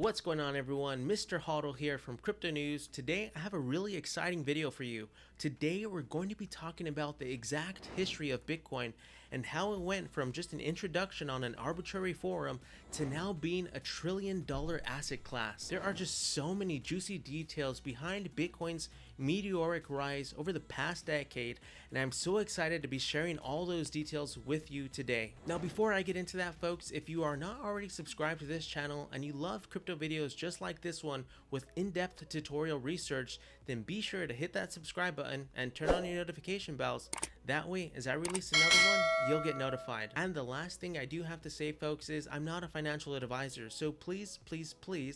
What's going on, everyone? Mr. Hodl here from Crypto News. Today I have a really exciting video for you. Today we're going to be talking about the exact history of Bitcoin and how it went from just an introduction on an arbitrary forum to now being a $1 trillion asset class. There are just so many juicy details behind Bitcoin's meteoric rise over the past decade, and I'm so excited to be sharing all those details with you today. Now, before I get into that, folks, if you are not already subscribed to this channel and you love crypto videos just like this one with in-depth tutorial research, then be sure to hit that subscribe button and turn on your notification bells. That way, as I release another one, you'll get notified. And the last thing I do have to say, folks, is I'm not a financial advisor, so please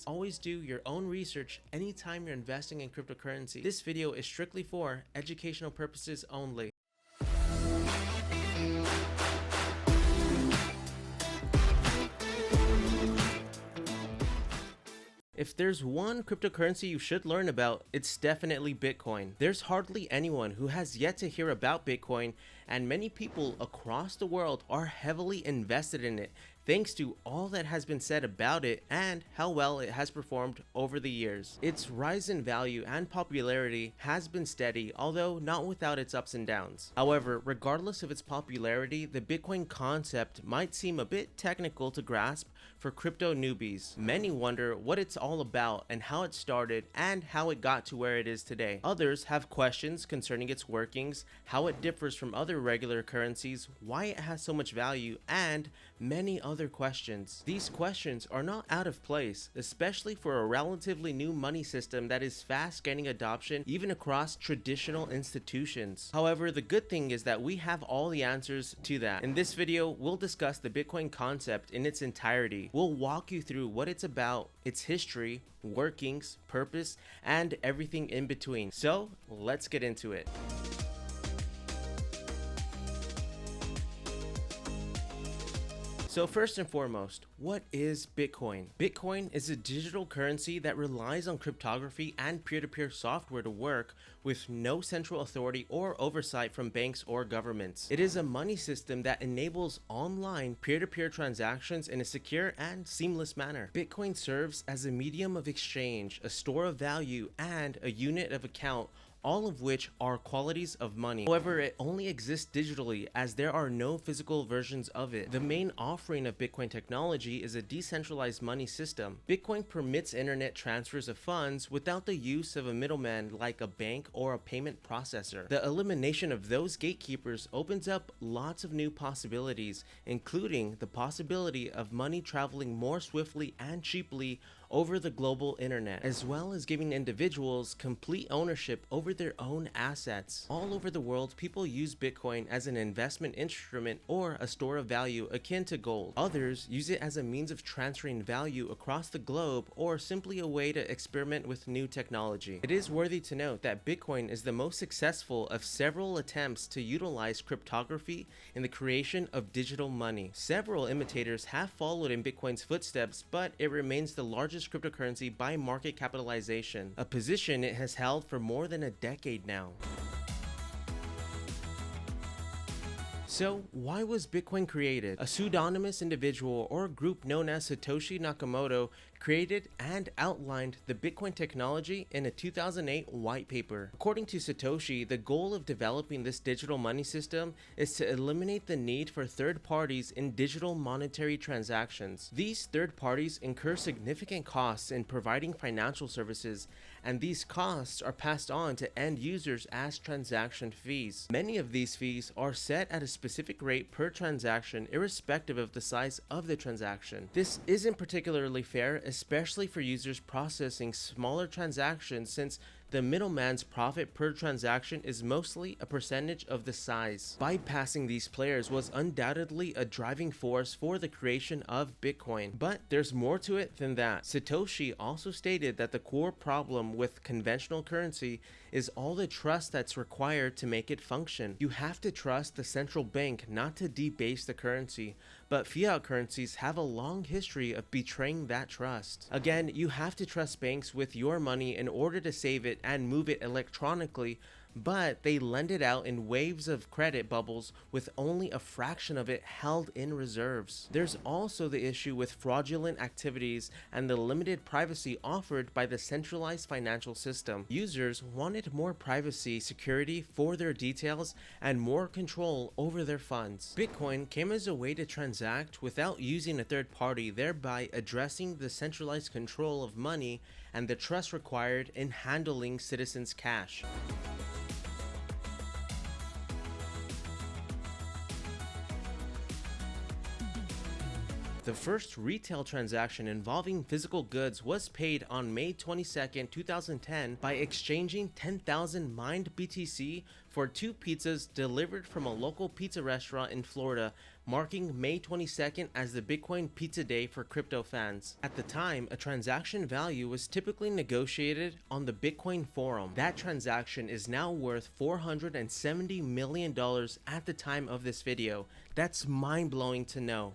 always do your own research anytime you're investing in cryptocurrency. This video is strictly for educational purposes only. If there's one cryptocurrency you should learn about, it's definitely Bitcoin. There's hardly anyone who has yet to hear about Bitcoin, and many people across the world are heavily invested in it, thanks to all that has been said about it and how well it has performed over the years. Its rise in value and popularity has been steady, although not without its ups and downs. However, regardless of its popularity, the Bitcoin concept might seem a bit technical to grasp for crypto newbies. Many wonder what it's all about and how it started and how it got to where it is today. Others have questions concerning its workings, how it differs from other regular currencies, why it has so much value, and many other questions. These questions are not out of place, especially for a relatively new money system that is fast gaining adoption even across traditional institutions. However, the good thing is that we have all the answers to that. In this video, we'll discuss the Bitcoin concept in its entirety. We'll walk you through what it's about, its history, workings, purpose, and everything in between. So let's get into it. So first and foremost, what is Bitcoin? Bitcoin is a digital currency that relies on cryptography and peer-to-peer software to work with no central authority or oversight from banks or governments. It is a money system that enables online peer-to-peer transactions in a secure and seamless manner. Bitcoin serves as a medium of exchange, a store of value, and a unit of account, all of which are qualities of money. However, it only exists digitally as there are no physical versions of it. The main offering of Bitcoin technology is a decentralized money system. Bitcoin permits internet transfers of funds without the use of a middleman like a bank or a payment processor. The elimination of those gatekeepers opens up lots of new possibilities, including the possibility of money traveling more swiftly and cheaply over the global internet, as well as giving individuals complete ownership over their own assets. All over the world, people use Bitcoin as an investment instrument or a store of value akin to gold. Others use it as a means of transferring value across the globe or simply a way to experiment with new technology. It is worthy to note that Bitcoin is the most successful of several attempts to utilize cryptography in the creation of digital money. Several imitators have followed in Bitcoin's footsteps, but it remains the largest cryptocurrency by market capitalization, a position it has held for more than a decade now. So, why was Bitcoin created? A pseudonymous individual or group known as Satoshi Nakamoto created and outlined the Bitcoin technology in a 2008 white paper. According to Satoshi, the goal of developing this digital money system is to eliminate the need for third parties in digital monetary transactions. These third parties incur significant costs in providing financial services, and these costs are passed on to end users as transaction fees. Many of these fees are set at a specific rate per transaction, irrespective of the size of the transaction. This isn't particularly fair, especially for users processing smaller transactions, since the middleman's profit per transaction is mostly a percentage of the size. Bypassing these players was undoubtedly a driving force for the creation of Bitcoin, but there's more to it than that. Satoshi also stated that the core problem with conventional currency is all the trust that's required to make it function. You have to trust the central bank not to debase the currency, but fiat currencies have a long history of betraying that trust. Again, you have to trust banks with your money in order to save it and move it electronically, but they lend it out in waves of credit bubbles with only a fraction of it held in reserves. There's also the issue with fraudulent activities and the limited privacy offered by the centralized financial system. Users wanted more privacy, security for their details, and more control over their funds. Bitcoin came as a way to transact without using a third party, thereby addressing the centralized control of money and the trust required in handling citizens' cash. The first retail transaction involving physical goods was paid on May 22, 2010 by exchanging 10,000 mined BTC for 2 pizzas delivered from a local pizza restaurant in Florida, marking May 22nd as the Bitcoin Pizza Day for crypto fans. At the time, a transaction value was typically negotiated on the Bitcoin forum. That transaction is now worth $470 million at the time of this video. That's mind-blowing to know.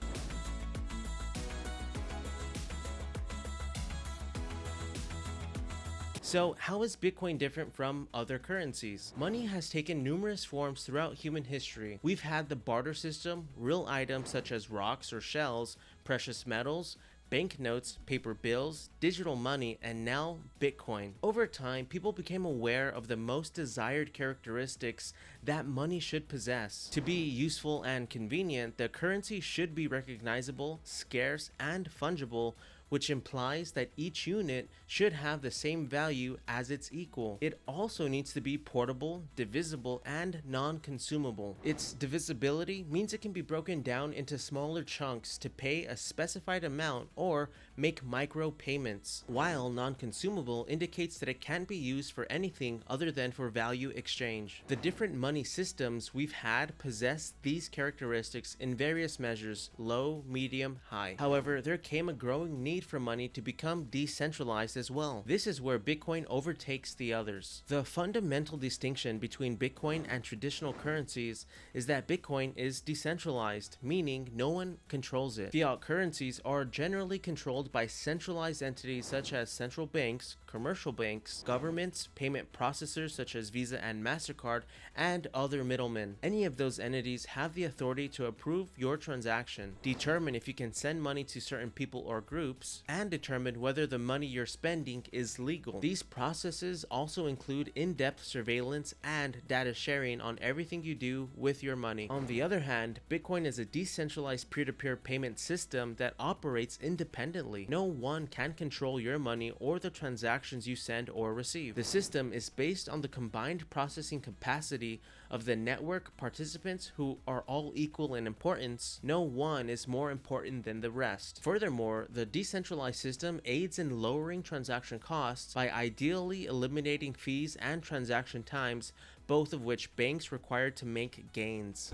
So how is Bitcoin different from other currencies? Money has taken numerous forms throughout human history. We've had the barter system, real items such as rocks or shells, precious metals, banknotes, paper bills, digital money, and now Bitcoin. Over time, people became aware of the most desired characteristics that money should possess. To be useful and convenient, the currency should be recognizable, scarce, and fungible, which implies that each unit should have the same value as its equal. It also needs to be portable, divisible, and non-consumable. Its divisibility means it can be broken down into smaller chunks to pay a specified amount or make micro payments, while non-consumable indicates that it can't be used for anything other than for value exchange. The different money systems we've had possess these characteristics in various measures: low, medium, high. However, there came a growing need for money to become decentralized as well. This is where Bitcoin overtakes the others. The fundamental distinction between Bitcoin and traditional currencies is that Bitcoin is decentralized, meaning no one controls it. Fiat currencies are generally controlled by centralized entities such as central banks, commercial banks, governments, payment processors such as Visa and MasterCard, and other middlemen. Any of those entities have the authority to approve your transaction, determine if you can send money to certain people or groups, and determine whether the money you're spending is legal. These processes also include in-depth surveillance and data sharing on everything you do with your money. On the other hand, Bitcoin is a decentralized peer-to-peer payment system that operates independently. No one can control your money or the transactions you send or receive. The system is based on the combined processing capacity of the network participants, who are all equal in importance. No one is more important than the rest. Furthermore, the decentralized system aids in lowering transaction costs by ideally eliminating fees and transaction times, both of which banks require to make gains.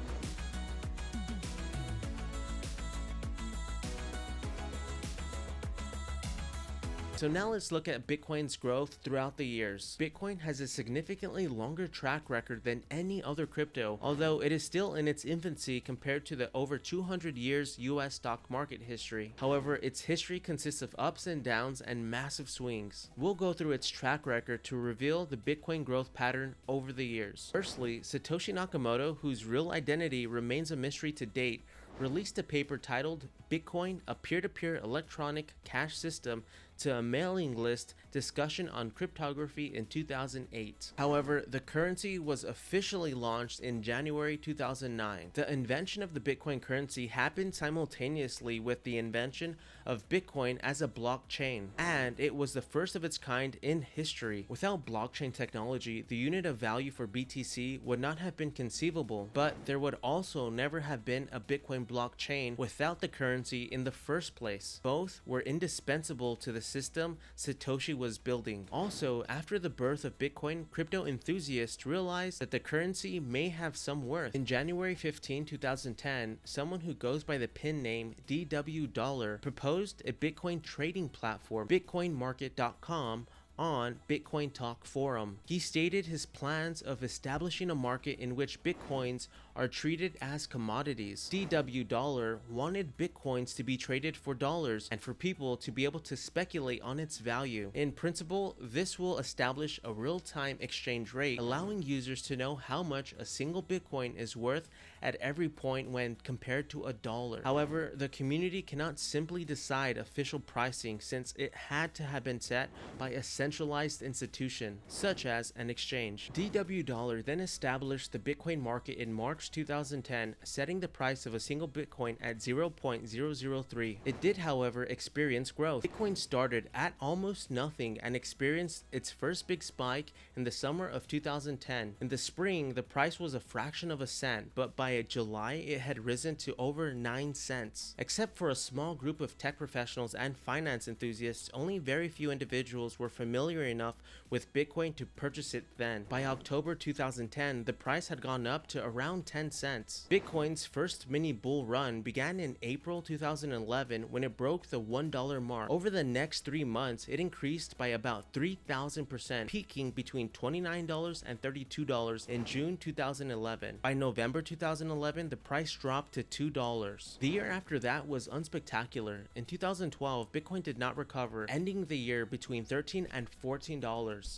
So now let's look at Bitcoin's growth throughout the years. Bitcoin has a significantly longer track record than any other crypto, although it is still in its infancy compared to the over 200 years US stock market history. However, its history consists of ups and downs and massive swings. We'll go through its track record to reveal the Bitcoin growth pattern over the years. Firstly, Satoshi Nakamoto, whose real identity remains a mystery to date, released a paper titled Bitcoin, a peer-to-peer electronic cash system, to a mailing list discussion on cryptography in 2008. However, the currency was officially launched in January 2009. The invention of the Bitcoin currency happened simultaneously with the invention of Bitcoin as a blockchain, and it was the first of its kind in history. Without blockchain technology, the unit of value for BTC would not have been conceivable, but there would also never have been a Bitcoin blockchain without the currency in the first place. Both were indispensable to the system Satoshi was building. Also, after the birth of Bitcoin, crypto enthusiasts realized that the currency may have some worth. In January 15, 2010, someone who goes by the pin name DW proposed a Bitcoin trading platform, bitcoinmarket.com, on Bitcoin Talk forum. He stated his plans of establishing a market in which Bitcoins are treated as commodities. DW Dollar wanted Bitcoins to be traded for dollars and for people to be able to speculate on its value. In principle, this will establish a real-time exchange rate, allowing users to know how much a single Bitcoin is worth at every point when compared to a dollar. However, the community cannot simply decide official pricing since it had to have been set by a centralized institution, such as an exchange. DW Dollar then established the Bitcoin market in March 2010, setting the price of a single Bitcoin at 0.003. It did, however, experience growth. Bitcoin started at almost nothing and experienced its first big spike in the summer of 2010. In the spring, the price was a fraction of a cent, but by July, it had risen to over 9 cents. Except for a small group of tech professionals and finance enthusiasts, only very few individuals were familiar enough with Bitcoin to purchase it then. By October 2010, the price had gone up to around 10 cents. Bitcoin's first mini bull run began in April 2011 when it broke the $1 mark. Over the next 3 months, it increased by about 3,000%, peaking between $29 and $32 in June 2011. By November 2011, the price dropped to $2. The year after that was unspectacular. In 2012, Bitcoin did not recover, ending the year between $13 and $14.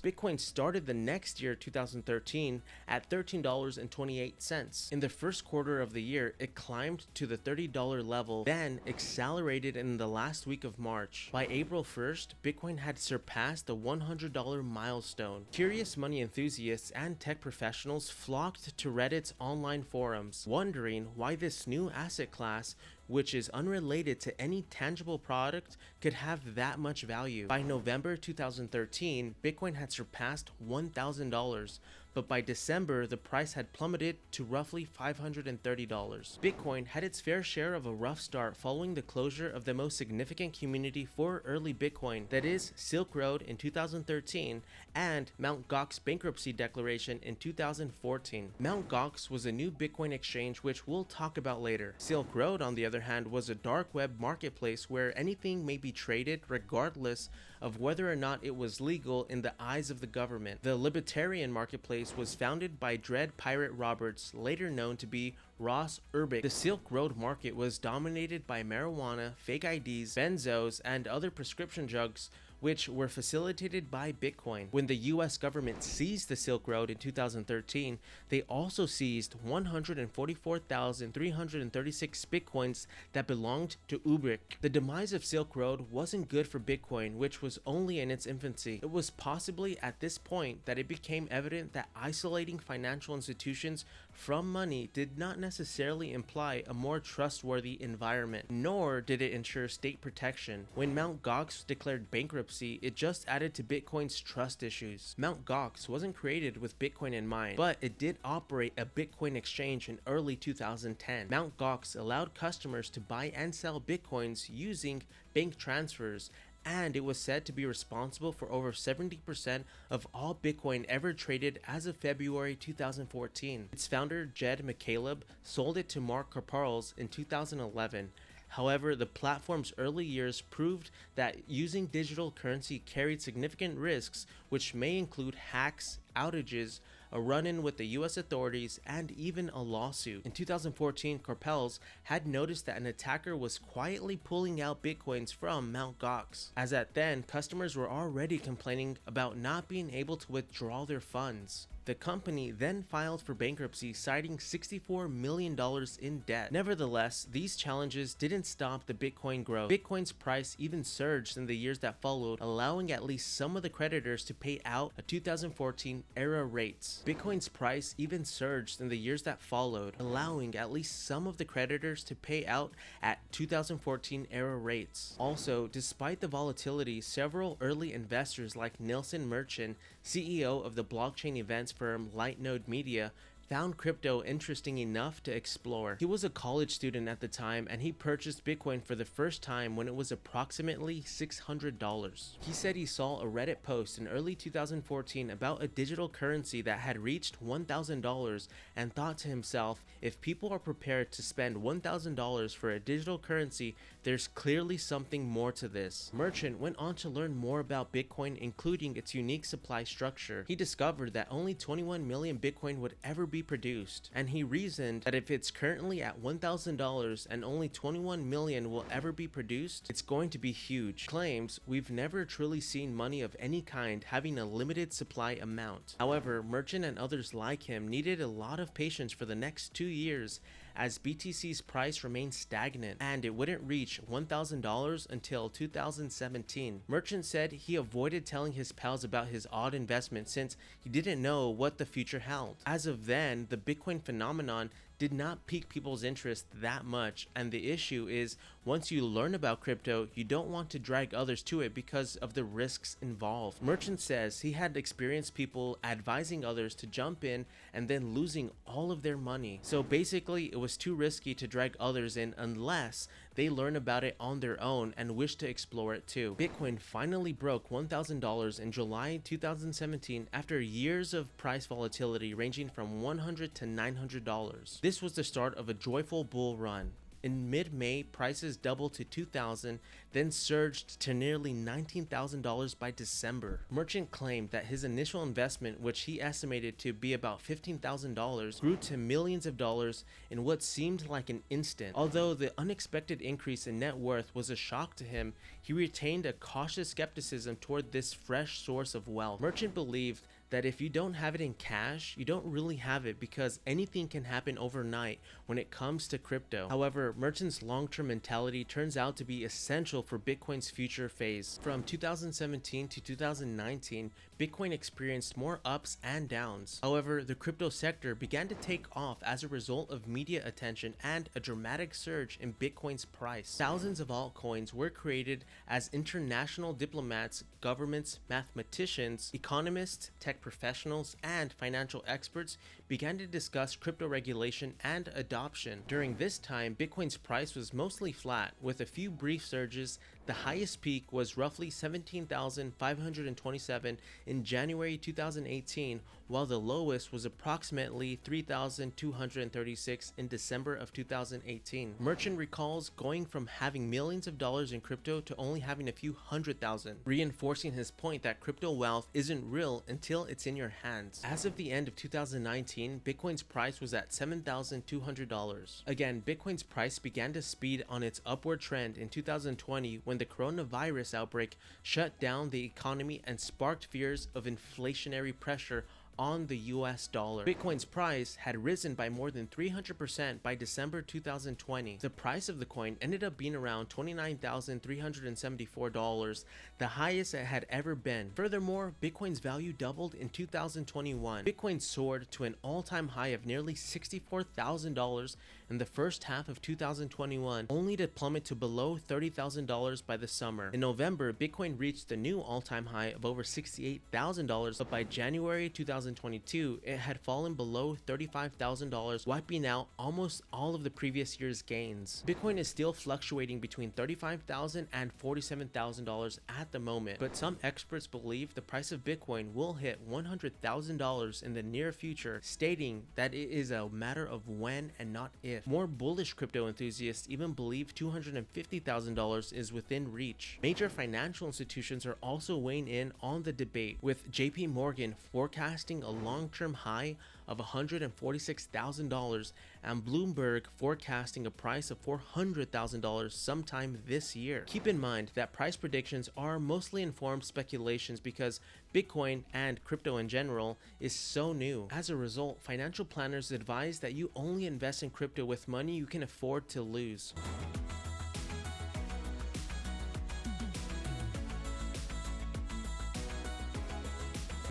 Bitcoin started the next year, 2013, at $13.28. In the first quarter of the year, it climbed to the $30 level, then accelerated in the last week of March. By April 1st, Bitcoin had surpassed the $100 milestone. Curious money enthusiasts and tech professionals flocked to Reddit's online forums, wondering why this new asset class, which is unrelated to any tangible product, could have that much value. By November 2013, Bitcoin had surpassed $1,000, but by December, the price had plummeted to roughly $530. Bitcoin had its fair share of a rough start following the closure of the most significant community for early Bitcoin, that is, Silk Road in 2013 and Mt.GOX bankruptcy declaration in 2014. Mt.GOX was a new Bitcoin exchange which we'll talk about later. Silk Road, on the other hand, was a dark web marketplace where anything may be traded regardless of whether or not it was legal in the eyes of the government. The libertarian marketplace was founded by Dread Pirate Roberts, later known to be Ross Urbick. The Silk Road market was dominated by marijuana, fake IDs, benzos, and other prescription drugs, which were facilitated by Bitcoin. When the US government seized the Silk Road in 2013, they also seized 144,336 Bitcoins that belonged to Urbick. The demise of Silk Road wasn't good for Bitcoin, which was only in its infancy. It was possibly at this point that it became evident that isolating financial institutions from money did not necessarily imply a more trustworthy environment, nor did it ensure state protection. When Mt.GOX declared bankruptcy, it just added to Bitcoin's trust issues. Mt.GOX wasn't created with Bitcoin in mind, but it did operate a Bitcoin exchange in early 2010. Mt.GOX allowed customers to buy and sell Bitcoins using bank transfers, and it was said to be responsible for over 70% of all Bitcoin ever traded as of February 2014. Its founder, Jed McCaleb, sold it to Mark Karparls in 2011. However, the platform's early years proved that using digital currency carried significant risks, which may include hacks, outages, a run-in with the US authorities, and even a lawsuit. In 2014, Karpels had noticed that an attacker was quietly pulling out Bitcoins from Mt.GOX. As at then, customers were already complaining about not being able to withdraw their funds. The company then filed for bankruptcy, citing $64 million in debt. Nevertheless, these challenges didn't stop the Bitcoin growth. Bitcoin's price even surged in the years that followed, allowing at least some of the creditors to pay out at 2014 era rates. Bitcoin's price even surged in the years that followed, allowing at least some of the creditors to pay out at 2014 era rates. Also, despite the volatility, several early investors like Nelson Merchant, CEO of the blockchain events firm Lightnode Media, found crypto interesting enough to explore. He was a college student at the time, and he purchased Bitcoin for the first time when it was approximately $600. He said he saw a Reddit post in early 2014 about a digital currency that had reached $1,000 and thought to himself, if people are prepared to spend $1,000 for a digital currency, there's clearly something more to this. Merchant went on to learn more about Bitcoin, including its unique supply structure. He discovered that only 21 million Bitcoin would ever be be produced, and he reasoned that if it's currently at $1,000 and only 21 million will ever be produced, it's going to be huge. Claims, "We've never truly seen money of any kind having a limited supply amount." However, Merchant and others like him needed a lot of patience for the next 2 years, as BTC's price remained stagnant and it wouldn't reach $1,000 until 2017. Merchant said he avoided telling his pals about his odd investment since he didn't know what the future held. As of then, the Bitcoin phenomenon did not pique people's interest that much, and the issue is, once you learn about crypto, you don't want to drag others to it because of the risks involved. Merchant says he had experienced people advising others to jump in and then losing all of their money. So basically, it was too risky to drag others in unless they learn about it on their own and wish to explore it too. Bitcoin finally broke $1,000 in July 2017 after years of price volatility ranging from $100 to $900. This was the start of a joyful bull run. In mid-May, prices doubled to $2,000, then surged to nearly $19,000 by December. Merchant claimed that his initial investment, which he estimated to be about $15,000, grew to millions of dollars in what seemed like an instant. Although the unexpected increase in net worth was a shock to him, he retained a cautious skepticism toward this fresh source of wealth. Merchant believed that if you don't have it in cash, you don't really have it because anything can happen overnight when it comes to crypto. However, Merchant's long-term mentality turns out to be essential for Bitcoin's future phase. From 2017 to 2019, Bitcoin experienced more ups and downs. However, the crypto sector began to take off as a result of media attention and a dramatic surge in Bitcoin's price. Thousands of altcoins were created as international diplomats, governments, mathematicians, economists, tech professionals, and financial experts began to discuss crypto regulation and adoption. During this time, Bitcoin's price was mostly flat, with a few brief surges. The highest peak was roughly 17,527 in January 2018, while the lowest was approximately 3,236 in December of 2018. Merchant recalls going from having millions of dollars in crypto to only having a few $100,000, reinforcing his point that crypto wealth isn't real until it's in your hands. As of the end of 2019, Bitcoin's price was at $7,200. Again, Bitcoin's price began to speed on its upward trend in 2020 when the coronavirus outbreak shut down the economy and sparked fears of inflationary pressure on the US dollar. Bitcoin's price had risen by more than 300% by December 2020. The price of the coin ended up being around $29,374, the highest it had ever been. Furthermore, Bitcoin's value doubled in 2021. Bitcoin soared to an all-time high of nearly $64,000 in the first half of 2021, only to plummet to below $30,000 by the summer. In November, Bitcoin reached the new all-time high of over $68,000, but by January 2022, it had fallen below $35,000, wiping out almost all of the previous year's gains. Bitcoin is still fluctuating between $35,000 and $47,000 at the moment, but some experts believe the price of Bitcoin will hit $100,000 in the near future, stating that it is a matter of when and not if. More bullish crypto enthusiasts even believe $250,000 is within reach. Major financial institutions are also weighing in on the debate, with JP Morgan forecasting a long-term high of $146,000 and Bloomberg forecasting a price of $400,000 sometime this year. Keep in mind that price predictions are mostly informed speculations because Bitcoin and crypto in general is so new. As a result, financial planners advise that you only invest in crypto with money you can afford to lose.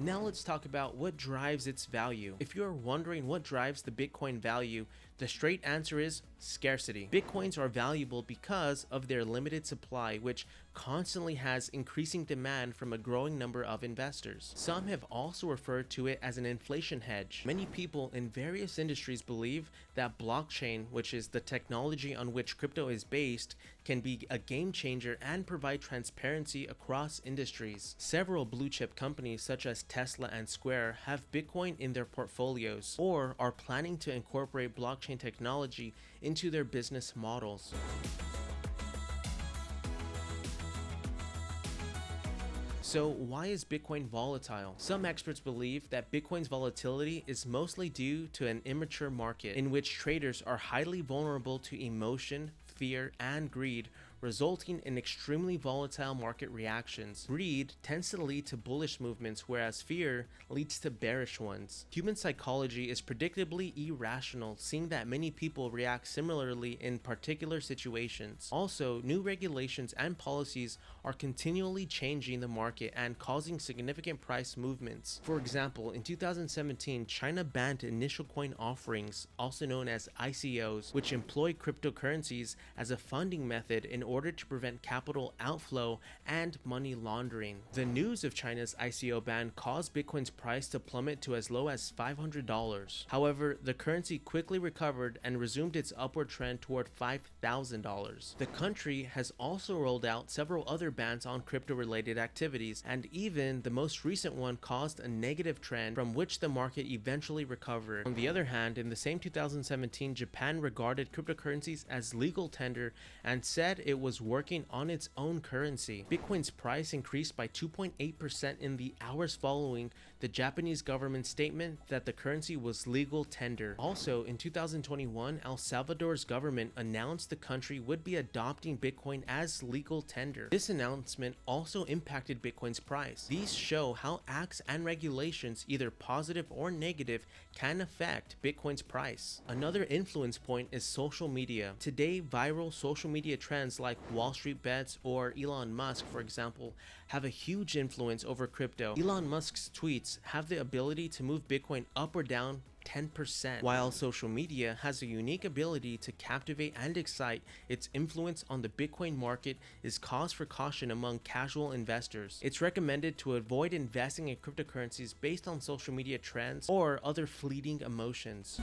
Now let's talk about what drives its value. If you're wondering what drives the Bitcoin value, the straight answer is scarcity. Bitcoins are valuable because of their limited supply, which constantly has increasing demand from a growing number of investors. Some have also referred to it as an inflation hedge. Many people in various industries believe that blockchain, which is the technology on which crypto is based, can be a game changer and provide transparency across industries. Several blue chip companies such as Tesla and Square have Bitcoin in their portfolios or are planning to incorporate blockchain technology into their business models. So why is Bitcoin volatile? Some experts believe that Bitcoin's volatility is mostly due to an immature market in which traders are highly vulnerable to emotion, fear, and greed, resulting in extremely volatile market reactions. Greed tends to lead to bullish movements, whereas fear leads to bearish ones. Human psychology is predictably irrational, seeing that many people react similarly in particular situations. Also, new regulations and policies are continually changing the market and causing significant price movements. For example, in 2017, China banned initial coin offerings, also known as ICOs, which employ cryptocurrencies as a funding method in order to prevent capital outflow and money laundering. The news of China's ICO ban caused Bitcoin's price to plummet to as low as $500. However, the currency quickly recovered and resumed its upward trend toward $5,000. The country has also rolled out several other bans on crypto-related activities, and even the most recent one caused a negative trend from which the market eventually recovered. On the other hand, in the same 2017, Japan regarded cryptocurrencies as legal tender and said it was working on its own currency. Bitcoin's price increased by 2.8% in the hours following the Japanese government's statement that the currency was legal tender. Also, in 2021, El Salvador's government announced the country would be adopting Bitcoin as legal tender. This announcement also impacted Bitcoin's price. These show how acts and regulations, either positive or negative, can affect Bitcoin's price. Another influence point is social media. Today, viral social media trends like Wall Street bets or Elon Musk, for example, have a huge influence over crypto. Elon Musk's tweets have the ability to move Bitcoin up or down 10%, while social media has a unique ability to captivate and excite. Its influence on the Bitcoin market is cause for caution among casual investors. It's recommended to avoid investing in cryptocurrencies based on social media trends or other fleeting emotions.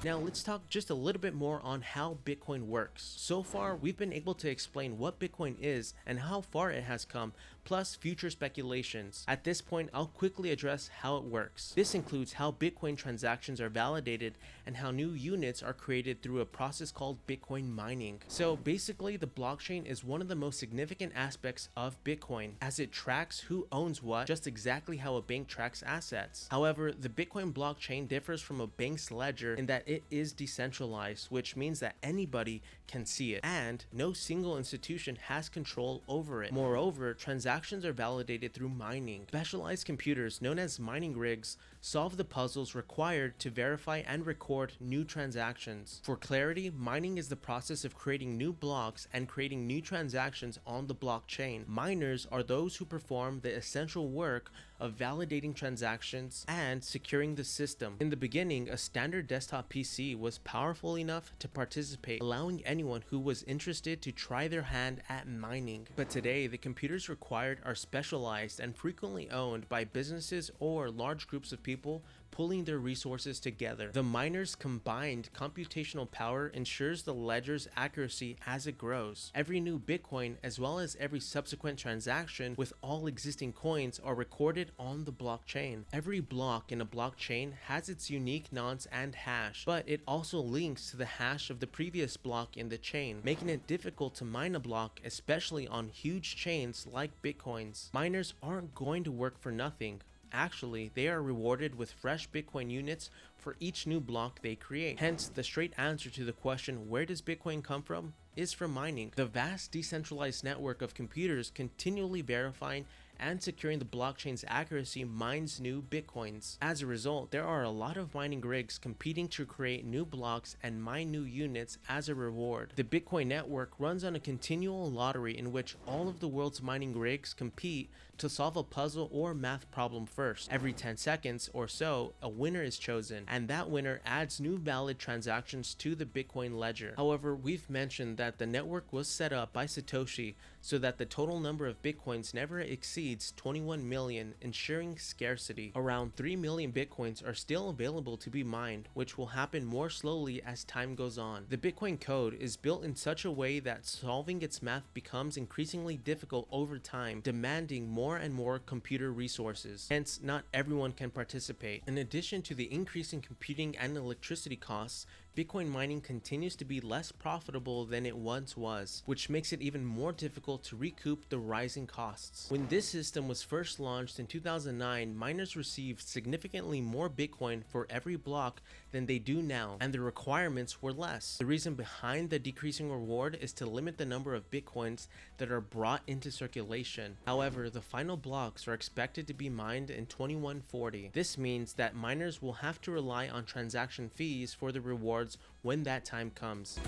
Now let's talk just a little bit more on how Bitcoin works. So far, we've been able to explain what Bitcoin is and how far it has come, plus future speculations. At this point, I'll quickly address how it works. This includes how Bitcoin transactions are validated and how new units are created through a process called Bitcoin mining. So basically, the blockchain is one of the most significant aspects of Bitcoin, as it tracks who owns what, just exactly how a bank tracks assets. However, the Bitcoin blockchain differs from a bank's ledger in that it is decentralized, which means that anybody can see it, and no single institution has control over it. Moreover, transactions are validated through mining. Specialized computers known as mining rigs solve the puzzles required to verify and record new transactions. For clarity, mining is the process of creating new blocks and creating new transactions on the blockchain. Miners are those who perform the essential work of validating transactions and securing the system. In the beginning, a standard desktop PC was powerful enough to participate, allowing anyone who was interested to try their hand at mining. But today, the computers required are specialized and frequently owned by businesses or large groups of people pulling their resources together. The miners' combined computational power ensures the ledger's accuracy as it grows. Every new Bitcoin, as well as every subsequent transaction with all existing coins, are recorded on the blockchain. Every block in a blockchain has its unique nonce and hash, but it also links to the hash of the previous block in the chain, making it difficult to mine a block, especially on huge chains like Bitcoin's. Miners aren't going to work for nothing. Actually, they are rewarded with fresh Bitcoin units for each new block they create. Hence, the straight answer to the question, where does Bitcoin come from, is from mining. The vast decentralized network of computers continually verifying and securing the blockchain's accuracy mines new Bitcoins. As a result, there are a lot of mining rigs competing to create new blocks and mine new units as a reward. The Bitcoin network runs on a continual lottery in which all of the world's mining rigs compete to solve a puzzle or math problem first. Every 10 seconds or so, a winner is chosen, and that winner adds new valid transactions to the Bitcoin ledger. However, we've mentioned that the network was set up by Satoshi so that the total number of Bitcoins never exceeds 21 million, ensuring scarcity. Around 3 million Bitcoins are still available to be mined, which will happen more slowly as time goes on. The Bitcoin code is built in such a way that solving its math becomes increasingly difficult over time, demanding more and more computer resources. Hence, not everyone can participate. In addition to the increase in computing and electricity costs, Bitcoin mining continues to be less profitable than it once was, which makes it even more difficult to recoup the rising costs. When this system was first launched in 2009, miners received significantly more Bitcoin for every block than they do now, and the requirements were less. The reason behind the decreasing reward is to limit the number of Bitcoins that are brought into circulation. However, the final blocks are expected to be mined in 2140. This means that miners will have to rely on transaction fees for the rewards when that time comes.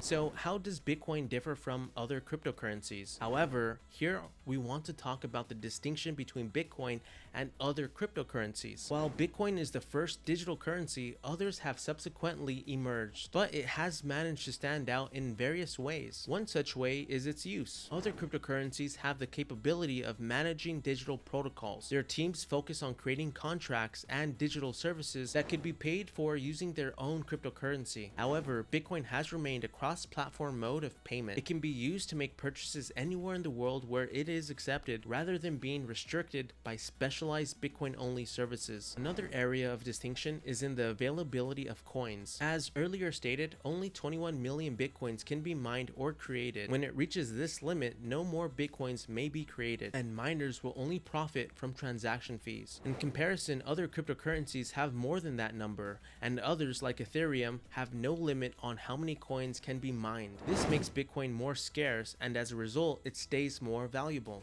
So how does Bitcoin differ from other cryptocurrencies? However, here we want to talk about the distinction between Bitcoin and other cryptocurrencies. While Bitcoin is the first digital currency, others have subsequently emerged, but it has managed to stand out in various ways. One such way is its use. Other cryptocurrencies have the capability of managing digital protocols. Their teams focus on creating contracts and digital services that could be paid for using their own cryptocurrency. However, Bitcoin has remained a cross-platform mode of payment. It can be used to make purchases anywhere in the world where it is accepted, rather than being restricted by specialized Bitcoin-only services. Another area of distinction is in the availability of coins. As earlier stated, only 21 million Bitcoins can be mined or created. When it reaches this limit, no more Bitcoins may be created, and miners will only profit from transaction fees. In comparison, other cryptocurrencies have more than that number, and others like Ethereum have no limit on how many coins can be mined. This makes Bitcoin more scarce, and as a result, it stays more valuable.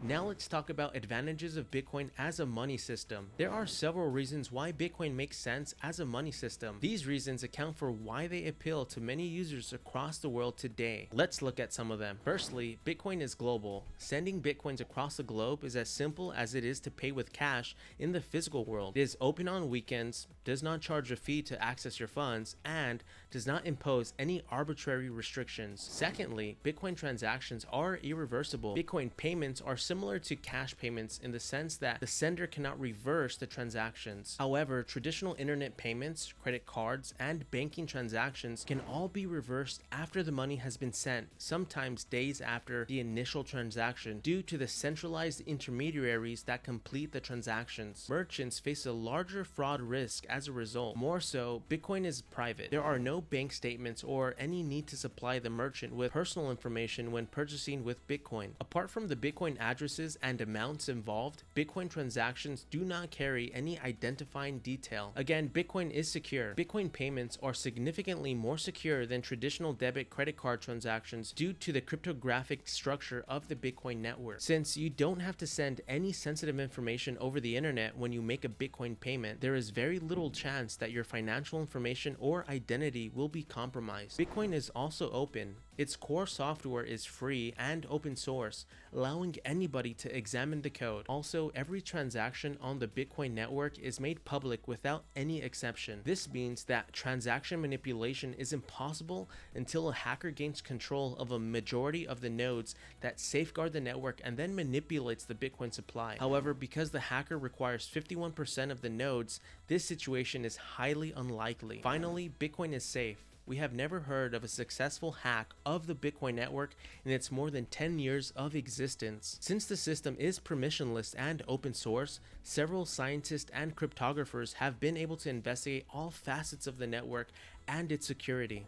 Now let's talk about advantages of Bitcoin as a money system. There are several reasons why Bitcoin makes sense as a money system. These reasons account for why they appeal to many users across the world today. Let's look at some of them. Firstly, Bitcoin is global. Sending Bitcoins across the globe is as simple as it is to pay with cash in the physical world. It is open on weekends, does not charge a fee to access your funds, and does not impose any arbitrary restrictions. Secondly, Bitcoin transactions are irreversible. Bitcoin payments are similar to cash payments in the sense that the sender cannot reverse the transactions. However, traditional internet payments, credit cards, and banking transactions can all be reversed after the money has been sent, sometimes days after the initial transaction, due to the centralized intermediaries that complete the transactions. Merchants face a larger fraud risk as a result. More so, Bitcoin is private. There are no bank statements or any need to supply the merchant with personal information when purchasing with Bitcoin. Apart from the Bitcoin addresses and amounts involved, Bitcoin transactions do not carry any identifying detail. Again, Bitcoin is secure. Bitcoin payments are significantly more secure than traditional debit credit card transactions due to the cryptographic structure of the Bitcoin network. Since you don't have to send any sensitive information over the internet when you make a Bitcoin payment, there is very little chance that your financial information or identity will be compromised. Bitcoin is also open. Its core software is free and open source, allowing anybody to examine the code. Also, every transaction on the Bitcoin network is made public without any exception. This means that transaction manipulation is impossible until a hacker gains control of a majority of the nodes that safeguard the network and then manipulates the Bitcoin supply. However, because the hacker requires 51% of the nodes, this situation is highly unlikely. Finally, Bitcoin is safe. We have never heard of a successful hack of the Bitcoin network in its more than 10 years of existence. Since the system is permissionless and open source, several scientists and cryptographers have been able to investigate all facets of the network and its security.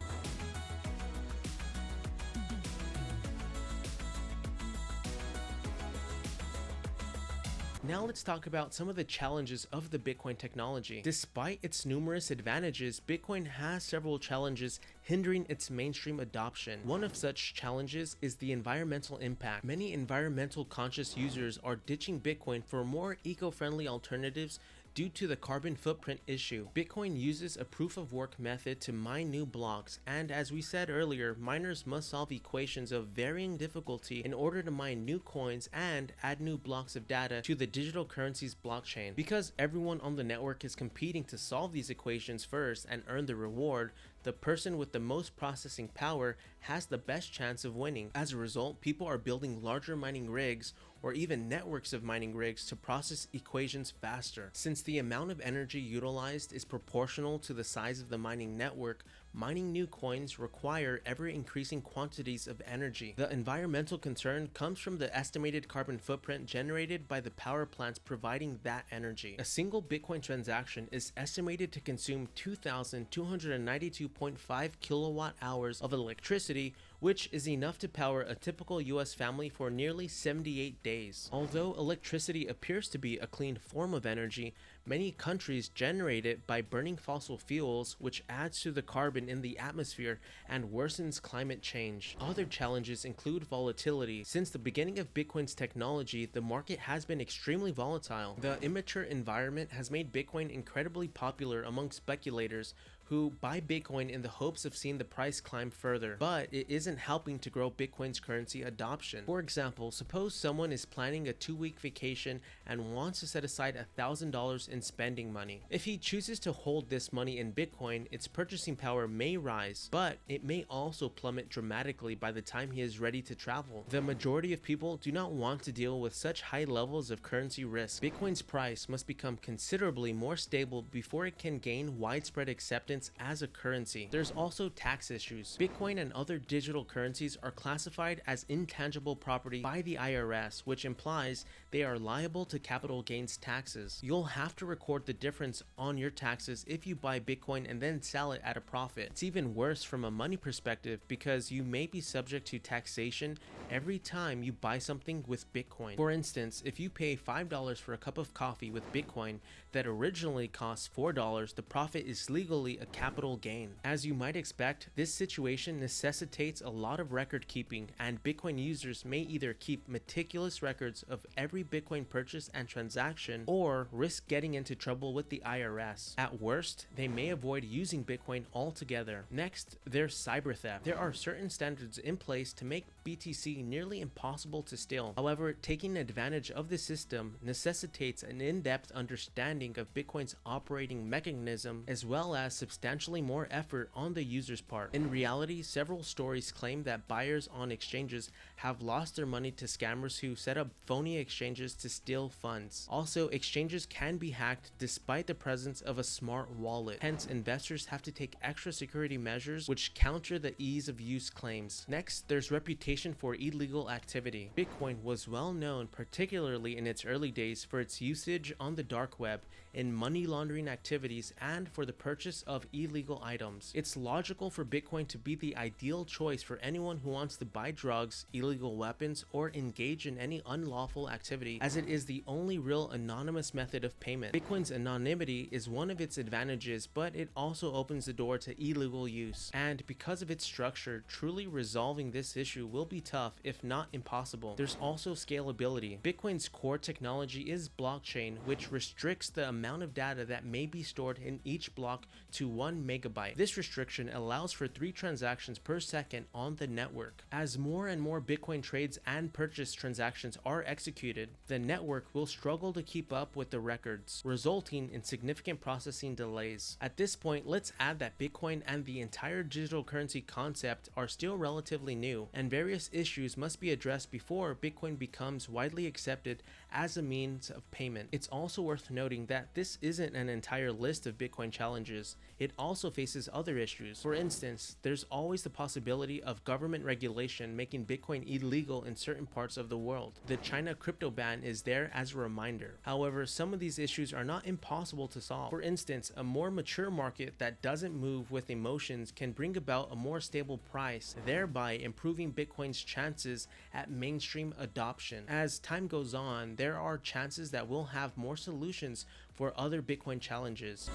Now let's talk about some of the challenges of the Bitcoin technology. Despite its numerous advantages, Bitcoin has several challenges hindering its mainstream adoption. One of such challenges is the environmental impact. Many environmental conscious users are ditching Bitcoin for more eco-friendly alternatives due to the carbon footprint issue. Bitcoin uses a proof of work method to mine new blocks, and as we said earlier, miners must solve equations of varying difficulty in order to mine new coins and add new blocks of data to the digital currencies blockchain. Because everyone on the network is competing to solve these equations first and earn the reward, the person with the most processing power has the best chance of winning. As a result, people are building larger mining rigs or even networks of mining rigs to process equations faster. Since the amount of energy utilized is proportional to the size of the mining network, mining new coins require ever-increasing quantities of energy. The environmental concern comes from the estimated carbon footprint generated by the power plants providing that energy. A single Bitcoin transaction is estimated to consume 2,292.5 kilowatt hours of electricity, which is enough to power a typical US family for nearly 78 days. Although electricity appears to be a clean form of energy, many countries generate it by burning fossil fuels, which adds to the carbon in the atmosphere and worsens climate change. Other challenges include volatility. Since the beginning of Bitcoin's technology, the market has been extremely volatile. The immature environment has made Bitcoin incredibly popular among speculators who buy Bitcoin in the hopes of seeing the price climb further, but it isn't helping to grow Bitcoin's currency adoption. For example, suppose someone is planning a 2-week vacation and wants to set aside $1,000 in spending money. If he chooses to hold this money in Bitcoin, its purchasing power may rise, but it may also plummet dramatically by the time he is ready to travel. The majority of people do not want to deal with such high levels of currency risk. Bitcoin's price must become considerably more stable before it can gain widespread acceptance as a currency. There's also tax issues. Bitcoin and other digital currencies are classified as intangible property by the IRS, which implies they are liable to capital gains taxes. You'll have to record the difference on your taxes if you buy Bitcoin and then sell it at a profit. It's even worse from a money perspective because you may be subject to taxation every time you buy something with Bitcoin. For instance, if you pay $5 for a cup of coffee with Bitcoin that originally cost $4, the profit is legally a capital gain. As you might expect, this situation necessitates a lot of record keeping, and Bitcoin users may either keep meticulous records of every Bitcoin purchase and transaction or risk getting into trouble with the IRS. At worst, they may avoid using Bitcoin altogether. Next, there's cyber theft. There are certain standards in place to make BTC nearly impossible to steal. However, taking advantage of the system necessitates an in-depth understanding of Bitcoin's operating mechanism as well as substantially more effort on the user's part. In reality, several stories claim that buyers on exchanges have lost their money to scammers who set up phony exchanges to steal funds. Also, exchanges can be hacked despite the presence of a smart wallet. Hence, investors have to take extra security measures which counter the ease of use claims. Next, there's reputation for illegal activity. Bitcoin was well known, particularly in its early days, for its usage on the dark web, in money laundering activities, and for the purchase of illegal items. It's logical for Bitcoin to be the ideal choice for anyone who wants to buy drugs, illegal weapons, or engage in any unlawful activity, as it is the only real anonymous method of payment. Bitcoin's anonymity is one of its advantages, but it also opens the door to illegal use. And because of its structure, truly resolving this issue will be tough, if not impossible. There's also scalability. Bitcoin's core technology is blockchain, which restricts the amount of data that may be stored in each block to 1 megabyte. This restriction allows for 3 transactions per second on the network. As more and more Bitcoin trades and purchase transactions are executed, the network will struggle to keep up with the records, resulting in significant processing delays. At this point, let's add that Bitcoin and the entire digital currency concept are still relatively new, and various issues must be addressed before Bitcoin becomes widely accepted as a means of payment. It's also worth noting that this isn't an entire list of Bitcoin challenges. It also faces other issues. For instance, there's always the possibility of government regulation making Bitcoin illegal in certain parts of the world. The China crypto ban is there as a reminder. However, some of these issues are not impossible to solve. For instance, a more mature market that doesn't move with emotions can bring about a more stable price, thereby improving Bitcoin's chances at mainstream adoption. As time goes on, there are chances that we'll have more solutions for other Bitcoin challenges.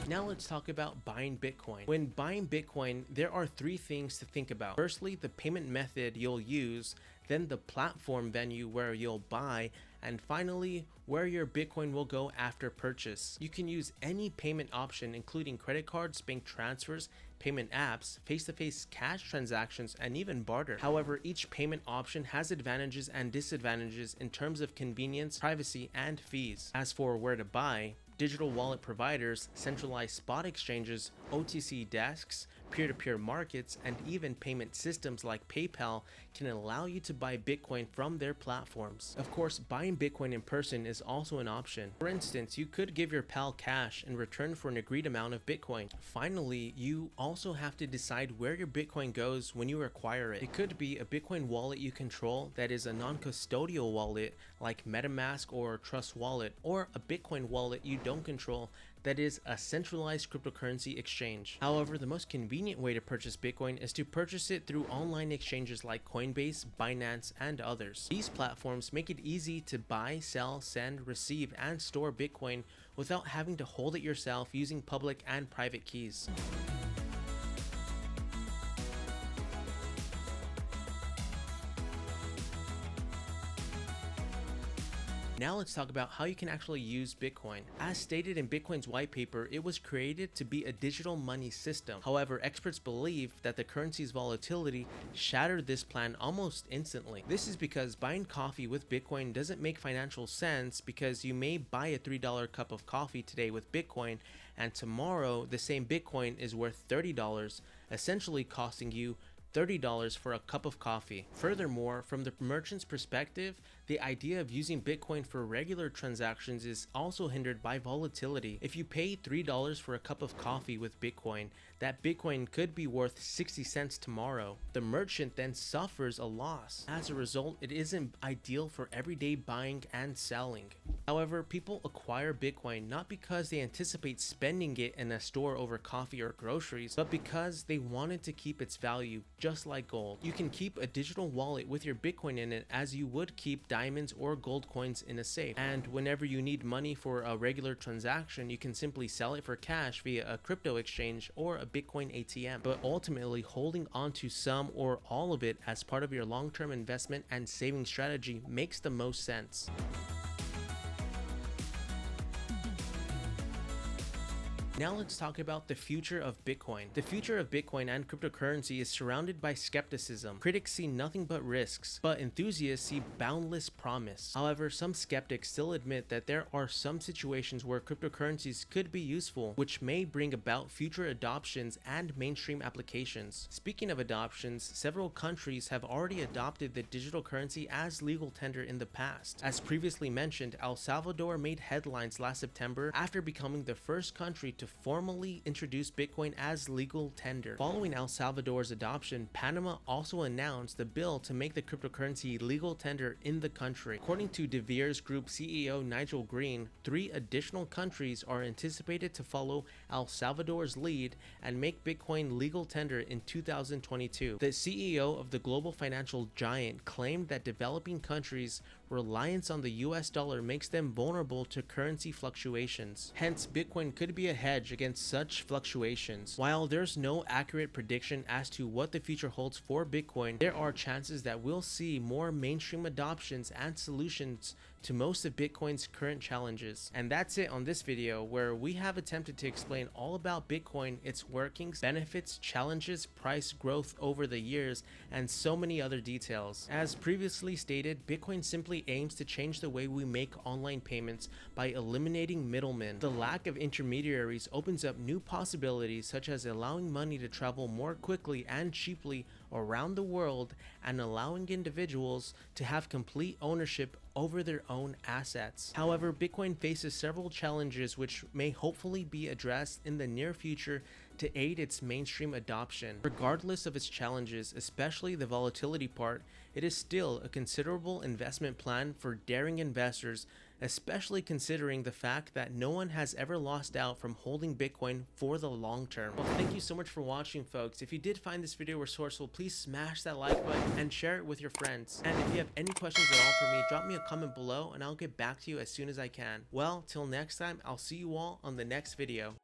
Now let's talk about buying Bitcoin. When buying Bitcoin, there are 3 things to think about. Firstly, the payment method you'll use, then the platform venue where you'll buy, and finally, where your Bitcoin will go after purchase. You can use any payment option, including credit cards, bank transfers, payment apps, face-to-face cash transactions, and even barter. However, each payment option has advantages and disadvantages in terms of convenience, privacy, and fees. As for where to buy, digital wallet providers, centralized spot exchanges, OTC desks, peer-to-peer markets, and even payment systems like PayPal can allow you to buy Bitcoin from their platforms. Of course, buying Bitcoin in person is also an option. For instance, you could give your pal cash in return for an agreed amount of Bitcoin. Finally, you also have to decide where your Bitcoin goes when you acquire it. It could be a Bitcoin wallet you control that is a non-custodial wallet like MetaMask or Trust Wallet, or a Bitcoin wallet you don't control that is a centralized cryptocurrency exchange. However, the most convenient way to purchase Bitcoin is to purchase it through online exchanges like Coinbase, Binance, and others. These platforms make it easy to buy, sell, send, receive, and store Bitcoin without having to hold it yourself using public and private keys. Now let's talk about how you can actually use Bitcoin. As stated in Bitcoin's white paper, it was created to be a digital money system. However, experts believe that the currency's volatility shattered this plan almost instantly. This is because buying coffee with Bitcoin doesn't make financial sense, because you may buy a $3 cup of coffee today with Bitcoin, and tomorrow the same Bitcoin is worth $30, essentially costing you $30 for a cup of coffee. Furthermore, from the merchant's perspective, the idea of using Bitcoin for regular transactions is also hindered by volatility. If you pay $3 for a cup of coffee with Bitcoin, that Bitcoin could be worth 60 cents tomorrow. The merchant then suffers a loss. As a result, it isn't ideal for everyday buying and selling. However, people acquire Bitcoin not because they anticipate spending it in a store over coffee or groceries, but because they wanted to keep its value, just like gold. You can keep a digital wallet with your Bitcoin in it as you would keep diamonds or gold coins in a safe. And whenever you need money for a regular transaction, you can simply sell it for cash via a crypto exchange or a Bitcoin ATM. But ultimately, holding on to some or all of it as part of your long-term investment and saving strategy makes the most sense. Now let's talk about the future of Bitcoin. The future of Bitcoin and cryptocurrency is surrounded by skepticism. Critics see nothing but risks, but enthusiasts see boundless promise. However, some skeptics still admit that there are some situations where cryptocurrencies could be useful, which may bring about future adoptions and mainstream applications. Speaking of adoptions, several countries have already adopted the digital currency as legal tender in the past. As previously mentioned, El Salvador made headlines last September after becoming the first country to formally introduce Bitcoin as legal tender. Following El Salvador's adoption, Panama also announced a bill to make the cryptocurrency legal tender in the country. According to De Beers Group CEO Nigel Green, 3 additional countries are anticipated to follow El Salvador's lead and make Bitcoin legal tender in 2022. The CEO of the global financial giant claimed that developing countries' reliance on the US dollar makes them vulnerable to currency fluctuations. Hence, Bitcoin could be a hedge against such fluctuations. While there's no accurate prediction as to what the future holds for Bitcoin, there are chances that we'll see more mainstream adoptions and solutions to most of Bitcoin's current challenges. And that's it on this video, where we have attempted to explain all about Bitcoin, its workings, benefits, challenges, price growth over the years, and so many other details. As previously stated, Bitcoin simply aims to change the way we make online payments by eliminating middlemen. The lack of intermediaries opens up new possibilities, such as allowing money to travel more quickly and cheaply around the world, and allowing individuals to have complete ownership over their own assets. However, Bitcoin faces several challenges which may hopefully be addressed in the near future to aid its mainstream adoption. Regardless of its challenges, especially the volatility part, it is still a considerable investment plan for daring investors, especially considering the fact that no one has ever lost out from holding Bitcoin for the long term. Well, thank you so much for watching, folks. If you did find this video resourceful, please smash that like button and share it with your friends. And if you have any questions at all for me, drop me a comment below and I'll get back to you as soon as I can. Well, till next time, I'll see you all on the next video.